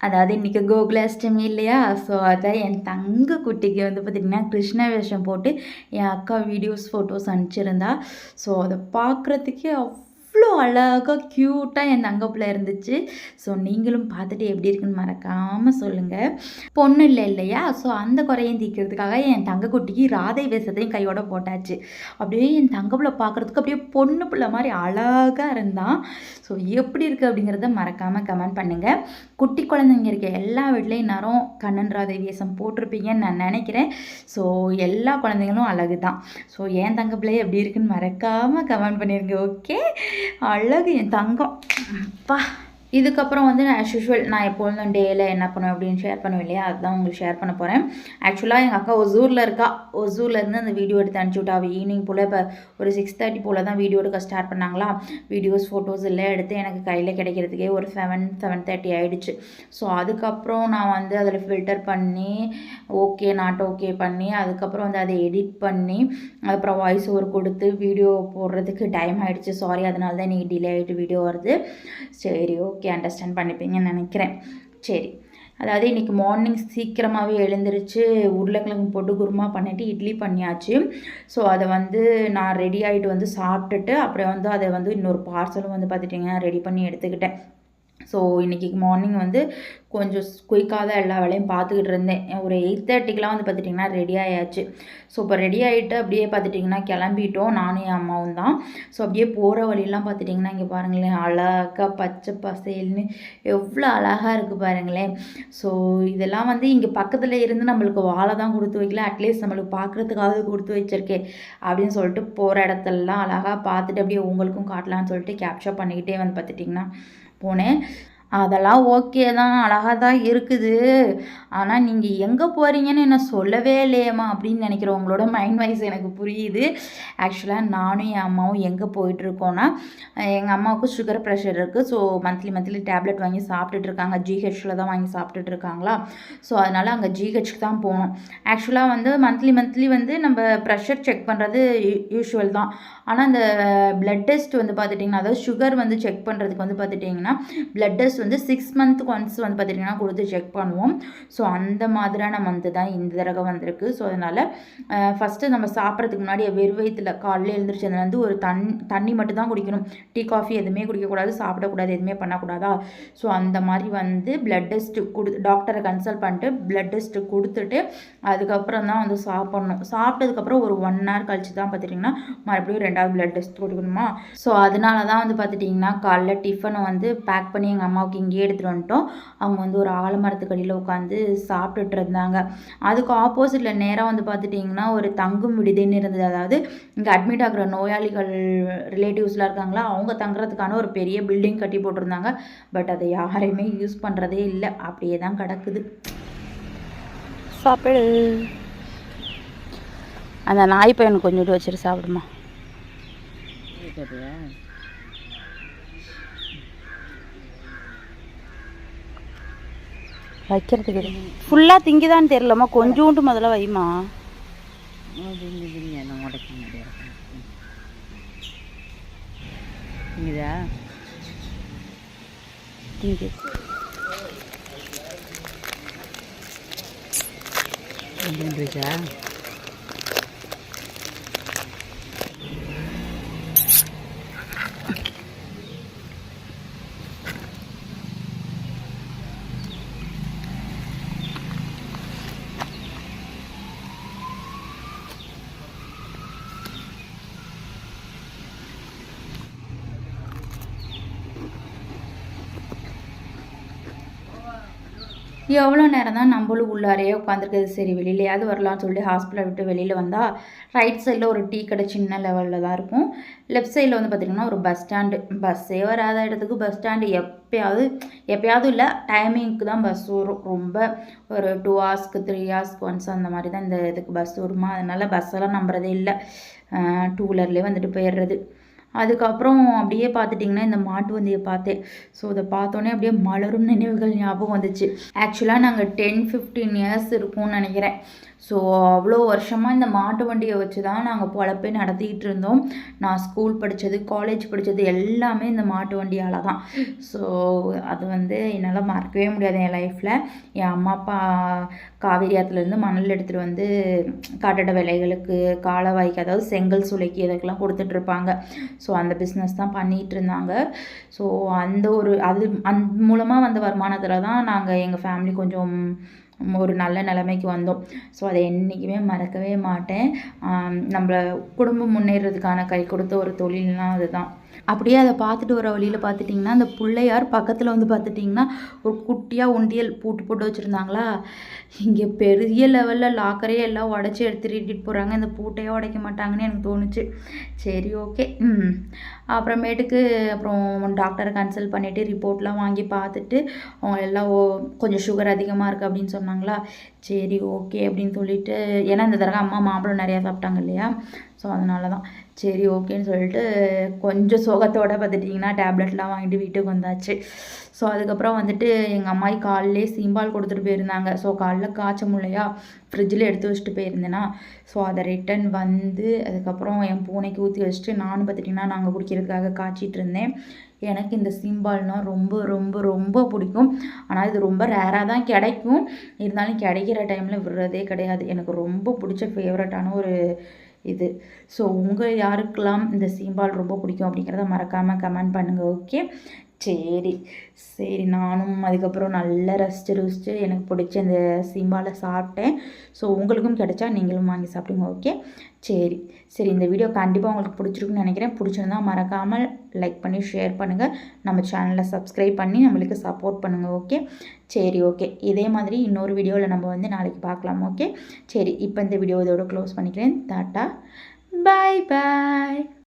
அதாவது இன்றைக்கி கோகுலாஷ்டமி இல்லையா? ஸோ அதான் என் தங்க குட்டிக்கு வந்து பார்த்திங்கன்னா கிருஷ்ண வேஷம் போட்டு என் அக்கா வீடியோஸ் ஃபோட்டோஸ் அனுப்பிச்சிருந்தா. ஸோ அதை பார்க்குறதுக்கே அவ்வளோ அழகாக க்யூட்டாக என் தங்க பிள்ளை இருந்துச்சு. ஸோ நீங்களும் பார்த்துட்டு எப்படி இருக்குன்னு மறக்காமல் சொல்லுங்கள். பொண்ணு இல்லை இல்லையா? ஸோ அந்த குறையும் தீர்க்கிறதுக்காக என் தங்க குட்டிக்கு ராதை வேஷத்தையும் கையோட போட்டாச்சு. அப்படியே என் தங்க பிள்ளை பார்க்குறதுக்கு அப்படியே பொண்ணு பிள்ளை மாதிரி அழகாக இருந்தான். ஸோ எப்படி இருக்குது அப்படிங்கிறத மறக்காமல் கமெண்ட் பண்ணுங்கள். குட்டி குழந்தைங்க இருக்க எல்லா வீட்லேயும் நேரம் கண்ணன் ராதை வேஷம் போட்டிருப்பீங்கன்னு நான் நினைக்கிறேன். ஸோ எல்லா குழந்தைங்களும் அழகு தான். ஸோ என் தங்க பிள்ளை எப்படி இருக்குன்னு மறக்காமல் கமெண்ட் பண்ணிடுங்க. ஓகே, அழகு என் தங்கம். அப்பா, இதுக்கப்புறம் வந்து நான் யூஷுவல் நான் எப்பொழுதும் டேயில் என்ன பண்ணுவேன் அப்படின்னு ஷேர் பண்ணுவேன் இல்லையா? அதுதான் உங்களுக்கு ஷேர் பண்ண போகிறேன். ஆக்சுவலாக எங்கள் அக்கா ஒசூரில் இருக்கா. ஒசூர்லேருந்து அந்த வீடியோ எடுத்து அனுப்பிச்சி விட்டா. அவள் ஈவினிங் போல் இப்போ ஒரு 6:30 போல் தான் வீடியோ எடுக்க ஸ்டார்ட் பண்ணாங்களா. வீடியோஸ் ஃபோட்டோஸ் எல்லாம் எடுத்து எனக்கு கையில் கிடைக்கிறதுக்கே ஒரு 7:30 ஆகிடுச்சு. ஸோ அதுக்கப்புறம் நான் வந்து அதில் ஃபில்டர் பண்ணி ஓகே நாட் ஓகே பண்ணி அதுக்கப்புறம் வந்து அதை எடிட் பண்ணி அப்புறம் வாய்ஸ் ஓவர் கொடுத்து வீடியோ போடுறதுக்கு டைம் ஆகிடுச்சு. சாரி, அதனால தான் இன்றைக்கி டிலே ஆகிட்டு வீடியோ வருது. சரி, ஓகே, அண்டர்ஸ்டாண்ட் பண்ணிப்பீங்கன்னு நினைக்கிறேன். சரி, அதாவது இன்றைக்கி மார்னிங் சீக்கிரமாகவே எழுந்திரிச்சு உருளைக்கிழங்கு போட்டு குருமா பண்ணிவிட்டு இட்லி பண்ணியாச்சு. ஸோ அதை வந்து நான் ரெடி ஆகிட்டு வந்து சாப்பிட்டுட்டு அப்புறம் வந்து அதை வந்து இன்னொரு பார்சலும் வந்து பார்த்துட்டிங்கன்னா ரெடி பண்ணி எடுத்துக்கிட்டேன். ஸோ இன்றைக்கி மார்னிங் வந்து கொஞ்சம் குயிக்காக தான் எல்லா வேலையும் பார்த்துக்கிட்டு இருந்தேன். ஒரு 8:30க்கெலாம் வந்து பார்த்துட்டிங்கன்னா ரெடி ஆயாச்சு. ஸோ இப்போ ரெடி ஆகிட்டு அப்படியே பார்த்துட்டிங்கன்னா கிளம்பிட்டோம், நானும் என் அம்மாவும் தான். ஸோ அப்படியே போகிற வழியெல்லாம் பார்த்துட்டிங்கன்னா இங்கே பாருங்களேன், அழகாக பச்சை பசேல்னு எவ்வளோ அழகாக இருக்குது பாருங்களேன். ஸோ இதெல்லாம் வந்து இங்கே பக்கத்தில் இருந்து நம்மளுக்கு வாழை தான் கொடுத்து வைக்கல, அட்லீஸ்ட் நம்மளுக்கு பார்க்குறதுக்காவது கொடுத்து வச்சிருக்கேன் அப்படின்னு சொல்லிட்டு போகிற இடத்துலலாம் அழகாக பார்த்துட்டு அப்படியே உங்களுக்கும் காட்டலான்னு சொல்லிட்டு கேப்சர் பண்ணிக்கிட்டே வந்து பார்த்துட்டிங்கன்னா போனேன். அதெல்லாம் ஓகே தான், அழகாக தான் இருக்குது. ஆனால் நீங்கள் எங்கே போகிறீங்கன்னு என்ன சொல்லவே இல்லையம்மா அப்படின்னு நினைக்கிறவங்களோட மைண்ட் வைஸ் எனக்கு புரியுது. ஆக்சுவலாக நானும் என் அம்மாவும் எங்கே போயிட்டுருக்கோன்னா, எங்கள் அம்மாவுக்கு சுகர் ப்ரெஷர் இருக்குது. ஸோ மந்த்லி டேப்லெட் வாங்கி சாப்பிட்டுட்ருக்காங்க. ஜிஹெச்சில் தான் வாங்கி சாப்பிட்டுட்ருக்காங்களா. ஸோ அதனால் அங்கே ஜிஹெச்சுக்கு தான் போகணும். ஆக்சுவலாக வந்து மந்த்லி வந்து நம்ம ப்ரெஷர் செக் பண்ணுறது யூஷுவல் தான். ஆனால் இந்த பிளட் டெஸ்ட் வந்து பார்த்துட்டிங்கன்னா, அதாவது சுகர் வந்து செக் பண்ணுறதுக்கு வந்து பார்த்துட்டிங்கன்னா பிளட் டெஸ்ட் வந்து 6 மந்த்துக்கு ஒன்ஸ் வந்து பார்த்திங்கன்னா கொடுத்து செக் பண்ணுவோம். ஸோ அந்த மாதிரியான மந்த்து தான் இந்த தடவை வந்திருக்கு. ஸோ அதனால் ஃபஸ்ட்டு நம்ம சாப்பிட்றதுக்கு முன்னாடி வெறும் வயிற்றில் காலையில் எழுந்திரிச்சு அதில் வந்து ஒரு தண்ணி மட்டும் தான் குடிக்கணும். டீ காஃபி எதுவுமே குடிக்கக்கூடாது, சாப்பிடக்கூடாது, எதுவுமே பண்ணக்கூடாதா. ஸோ அந்த மாதிரி வந்து பிளட் டெஸ்ட்டு டாக்டரை கன்சல்ட் பண்ணிட்டு பிளட் டெஸ்ட்டு கொடுத்துட்டு அதுக்கப்புறம் தான் வந்து சாப்பிட்ணும். சாப்பிட்டதுக்கப்புறம் ஒரு 1 hour கழிச்சு தான் பார்த்துட்டிங்கன்னா மறுபடியும் 2வது பிளட் டெஸ்ட் கொடுக்கணுமா. ஸோ அதனால தான் வந்து பார்த்துட்டிங்கன்னா காலைல டிஃபனை வந்து பேக் பண்ணி எங்கள் அம்மாவுக்கு இங்கேயே எடுத்துகிட்டு வந்துட்டோம். அவங்க வந்து ஒரு ஆலமரத்துக்கு அடியில் உட்காந்து சாப்பிட்டுட்டு இருந்தாங்க. அதுக்கு ஆப்போசிட்டில் நேராக வந்து பார்த்துட்டிங்கன்னா ஒரு தங்கும் விடுதின்னு இருந்தது. அதாவது இங்கே அட்மிட் ஆகிற நோயாளிகள் ரிலேட்டிவ்ஸ்லாம் இருக்காங்களா, அவங்க தங்குறதுக்கான ஒரு பெரிய பில்டிங் கட்டி போட்டிருந்தாங்க. பட் அதை யாரையுமே யூஸ் பண்ணுறதே இல்லை, அப்படியே தான் கிடக்குது. சாப்பிடு, அந்த நாய் பையனுக்கு கொஞ்சோண்டு வச்சுட்டு சாப்பிடுமா. வைக்கிறதுக்கு ஃபுல்லாக திங்கிதான்னு தெரியலம்மா, கொஞ்சோண்டு முதல்ல வைமா. திங்கு எவ்வளோ நேரம் தான் நம்மளும் உள்ளாரையே உட்காந்துருக்குது. சரி, வெளியிலையாவது வரலாம்னு சொல்லிட்டு ஹாஸ்பிட்டலை விட்டு வெளியில் வந்தால் ரைட் சைடில் ஒரு டீ கடை சின்ன லெவலில் தான் இருக்கும். லெஃப்ட் சைடில் வந்து பார்த்திங்கன்னா ஒரு பஸ் ஸ்டாண்டு. பஸ்ஸே வராத இடத்துக்கு பஸ் ஸ்டாண்டு எப்பயாவது இல்லை, டைமிங்க்கு தான் பஸ் வரும். ரொம்ப ஒரு 2 hours 3 hours ஒன்ஸ் அந்த மாதிரி தான் இந்த இதுக்கு பஸ் வருமா. அதனால் பஸ்ஸெல்லாம் நம்புறதே இல்லை, 2 வீலர்லேயே வந்துட்டு போயிடுறது. அதுக்கப்புறம் அப்படியே பார்த்துட்டிங்கன்னா இந்த மாட்டு வண்டியை பார்த்தேன். ஸோ அதை பார்த்தோன்னே அப்படியே மலரும் நினைவுகள் ஞாபகம் வந்துச்சு. ஆக்சுவலாக நாங்கள் 10-15 years இருக்கும்னு நினைக்கிறேன். ஸோ அவ்வளோ வருஷமாக இந்த மாட்டு வண்டியை வச்சு தான் நாங்கள் பொழப்பே நடத்திக்கிட்டு இருந்தோம். நான் ஸ்கூல் படித்தது, காலேஜ் படித்தது எல்லாமே இந்த மாட்டு வண்டியால் தான். ஸோ அது வந்து என்னால் மறக்கவே முடியாது என் லைஃப்பில். என் அம்மா அப்பா காவேரி ஆற்றுலேருந்து மணல் எடுத்துகிட்டு வந்து கட்டட வேலைகளுக்கு, காலவாய்க்கு, அதாவது செங்கல் சூளைக்கு இதுக்கெல்லாம் கொடுத்துட்ருப்பாங்க. ஸோ அந்த பிஸ்னஸ் தான் பண்ணிகிட்டு இருந்தாங்க. ஸோ அந்த ஒரு அது மூலமாக வந்த வருமானத்தில் தான் நாங்கள் எங்கள் ஃபேமிலி கொஞ்சம் ஒரு நல்ல நிலைமைக்கு வந்தோம். ஸோ அதை என்றைக்குமே மறக்கவே மாட்டேன். நம்மள குடும்பம் முன்னேறதுக்கான கை கொடுத்த ஒரு தொழில்னால் அதுதான். அப்படியே அதை பார்த்துட்டு வர வழியில் பார்த்துட்டிங்கன்னா, அந்த பிள்ளையார் பக்கத்தில் வந்து பார்த்துட்டிங்கன்னா, ஒரு குட்டியாக உண்டியல் பூட்டு போட்டு வச்சுருந்தாங்களா, இங்கே பெரிய லெவலில் லாக்கரையே எல்லாம் உடச்சி எடுத்துட்டு போகிறாங்க, இந்த பூட்டையே உடைக்க மாட்டாங்கன்னு எனக்கு தோணுச்சு. சரி ஓகே. அப்புறமேட்டுக்கு அப்புறம் டாக்டரை கன்சல்ட் பண்ணிவிட்டு ரிப்போர்ட்லாம் வாங்கி பார்த்துட்டு அவங்க எல்லாம் கொஞ்சம் சுகர் அதிகமாக இருக்குது அப்படின்னு சொன்னாங்களா, சரி ஓகே அப்படின்னு சொல்லிட்டு, ஏன்னா இந்த தடவை அம்மா மாம்பழம் நிறையா சாப்பிட்டாங்க இல்லையா, ஸோ அதனால தான் சரி ஓகேன்னு சொல்லிட்டு கொஞ்சம் சோகத்தோடு பார்த்துட்டிங்கன்னா டேப்லெட்லாம் வாங்கிட்டு வீட்டுக்கு வந்தாச்சு. ஸோ அதுக்கப்புறம் வந்துட்டு எங்கள் அம்மாயி காலையிலே சீம்பால் கொடுத்துட்டு போயிருந்தாங்க. ஸோ காலைல காய்ச்ச முடியலையா, ஃப்ரிட்ஜில் எடுத்து வச்சுட்டு போயிருந்தேன்னா, ஸோ அதை ரிட்டன் வந்து அதுக்கப்புறம் என் பூனைக்கு ஊற்றி வச்சுட்டு நானும் பார்த்துட்டிங்கன்னா நாங்கள் குடிக்கிறதுக்காக காய்ச்சிட்டு இருந்தேன். எனக்கு இந்த சீம்பால்னால் ரொம்ப ரொம்ப ரொம்ப பிடிக்கும். ஆனால் இது ரொம்ப ரேராக தான் கிடைக்கும். இருந்தாலும் கிடைக்கிற டைமில் விடுறதே கிடையாது. எனக்கு ரொம்ப பிடிச்ச ஃபேவரட்டான ஒரு இது. ஸோ உங்கள் யாருக்கெல்லாம் இந்த சீம்பால் ரொம்ப பிடிக்கும் அப்படிங்கிறத மறக்காமல் கமெண்ட் பண்ணுங்கள். ஓகே, சரி சரி. நானும் அதுக்கப்புறம் நல்லா ரசித்து எனக்கு பிடிச்ச இந்த சீம்பாலை சாப்பிட்டேன். ஸோ உங்களுக்கும் கிடைச்சா நீங்களும் வாங்கி சாப்பிடுங்க. ஓகே, சரி சரி. இந்த வீடியோ கண்டிப்பாக உங்களுக்கு பிடிச்சிருக்குன்னு நினைக்கிறேன். பிடிச்சிருந்தா மறக்காமல் லைக் பண்ணி ஷேர் பண்ணுங்கள். நம்ம சேனலை சப்ஸ்கிரைப் பண்ணி நம்மளுக்கு சப்போர்ட் பண்ணுங்கள். ஓகே, சரி ஓகே. இதே மாதிரி இன்னொரு வீடியோவில் நம்ம வந்து நாளைக்கு பார்க்கலாம். ஓகே, சரி. இப்போ இந்த வீடியோ இதோட க்ளோஸ் பண்ணிக்கிறேன். டாட்டா, பாய் பாய்.